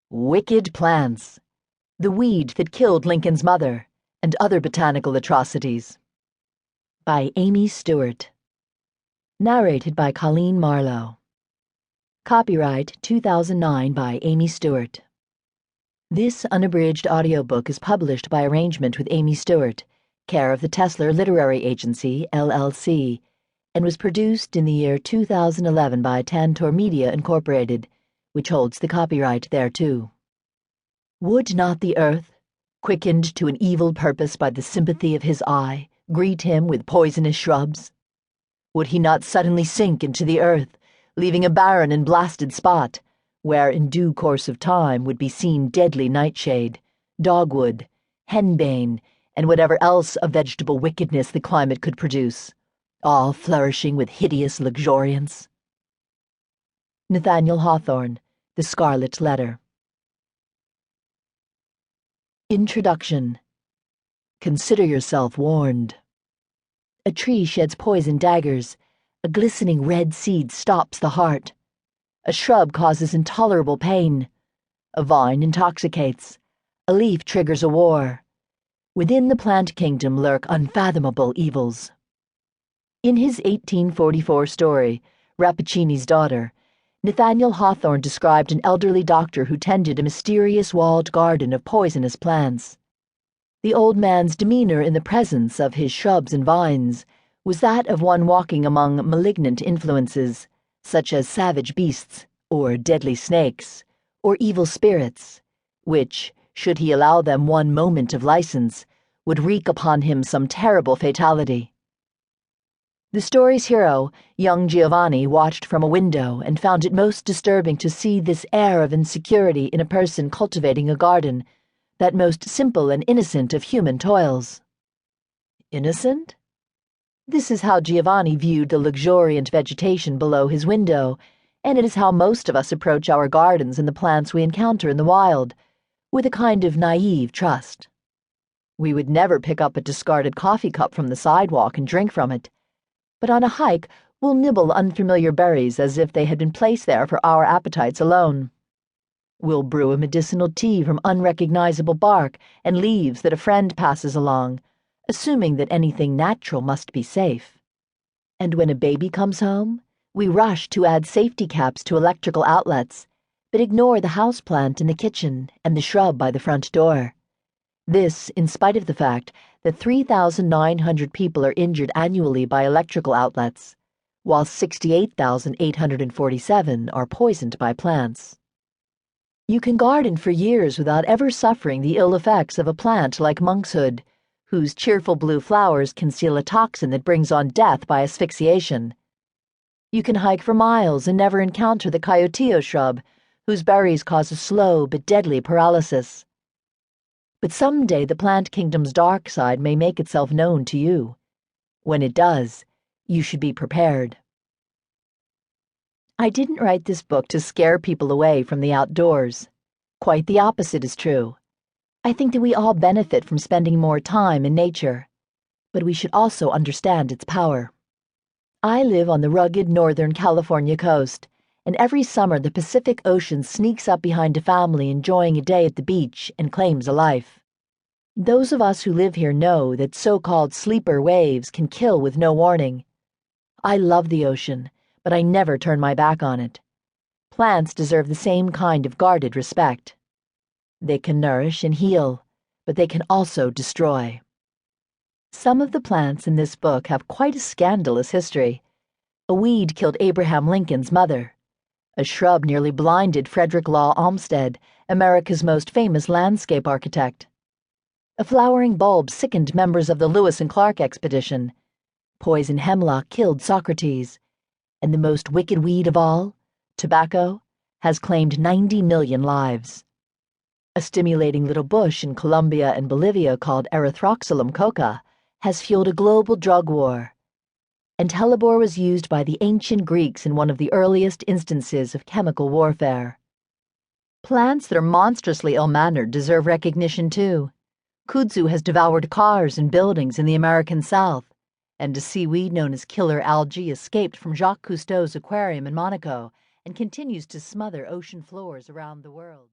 Wicked Plants, The Weed That Killed Lincoln's Mother, and Other Botanical Atrocities. By Amy Stewart. Narrated by Coleen Marlo. Copyright 2009 by Amy Stewart. This unabridged audiobook is published by arrangement with Amy Stewart, care of the Tesler Literary Agency, LLC, and was produced in the year 2011 by Tantor Media, Incorporated, which holds the copyright thereto. Would not the earth, quickened to an evil purpose by the sympathy of his eye, greet him with poisonous shrubs? Would he not suddenly sink into the earth, leaving a barren and blasted spot, where in due course of time would be seen deadly nightshade, dogwood, henbane, and whatever else of vegetable wickedness the climate could produce, all flourishing with hideous luxuriance? Nathaniel Hawthorne, The Scarlet Letter. Introduction. Consider yourself warned. A tree sheds poison daggers. A glistening red seed stops the heart. A shrub causes intolerable pain. A vine intoxicates. A leaf triggers a war. Within the plant kingdom lurk unfathomable evils. In his 1844 story, Rappaccini's Daughter, Nathaniel Hawthorne described an elderly doctor who tended a mysterious walled garden of poisonous plants. The old man's demeanor in the presence of his shrubs and vines was that of one walking among malignant influences, such as savage beasts, or deadly snakes, or evil spirits, which, should he allow them one moment of license, would wreak upon him some terrible fatality. The story's hero, young Giovanni, watched from a window and found it most disturbing to see this air of insecurity in a person cultivating a garden, that most simple and innocent of human toils. Innocent? This is how Giovanni viewed the luxuriant vegetation below his window, and it is how most of us approach our gardens and the plants we encounter in the wild, with a kind of naive trust. We would never pick up a discarded coffee cup from the sidewalk and drink from it, but on a hike we'll nibble unfamiliar berries as if they had been placed there for our appetites alone. We'll brew a medicinal tea from unrecognizable bark and leaves that a friend passes along, assuming that anything natural must be safe. And when a baby comes home, we rush to add safety caps to electrical outlets, but ignore the houseplant in the kitchen and the shrub by the front door. This, in spite of the fact that 3,900 people are injured annually by electrical outlets, while 68,847 are poisoned by plants. You can garden for years without ever suffering the ill effects of a plant like monkshood, whose cheerful blue flowers conceal a toxin that brings on death by asphyxiation. You can hike for miles and never encounter the coyotillo shrub, whose berries cause a slow but deadly paralysis. But someday the plant kingdom's dark side may make itself known to you. When it does, you should be prepared. I didn't write this book to scare people away from the outdoors. Quite the opposite is true. I think that we all benefit from spending more time in nature, but we should also understand its power. I live on the rugged northern California coast, and every summer the Pacific Ocean sneaks up behind a family enjoying a day at the beach and claims a life. Those of us who live here know that so-called sleeper waves can kill with no warning. I love the ocean, but I never turn my back on it. Plants deserve the same kind of guarded respect. They can nourish and heal, but they can also destroy. Some of the plants in this book have quite a scandalous history. A weed killed Abraham Lincoln's mother. A shrub nearly blinded Frederick Law Olmsted, America's most famous landscape architect. A flowering bulb sickened members of the Lewis and Clark expedition. Poison hemlock killed Socrates. And the most wicked weed of all, tobacco, has claimed 90 million lives. A stimulating little bush in Colombia and Bolivia called Erythroxylum coca has fueled a global drug war. And hellebore was used by the ancient Greeks in one of the earliest instances of chemical warfare. Plants that are monstrously ill-mannered deserve recognition too. Kudzu has devoured cars and buildings in the American South, and a seaweed known as killer algae escaped from Jacques Cousteau's aquarium in Monaco and continues to smother ocean floors around the world.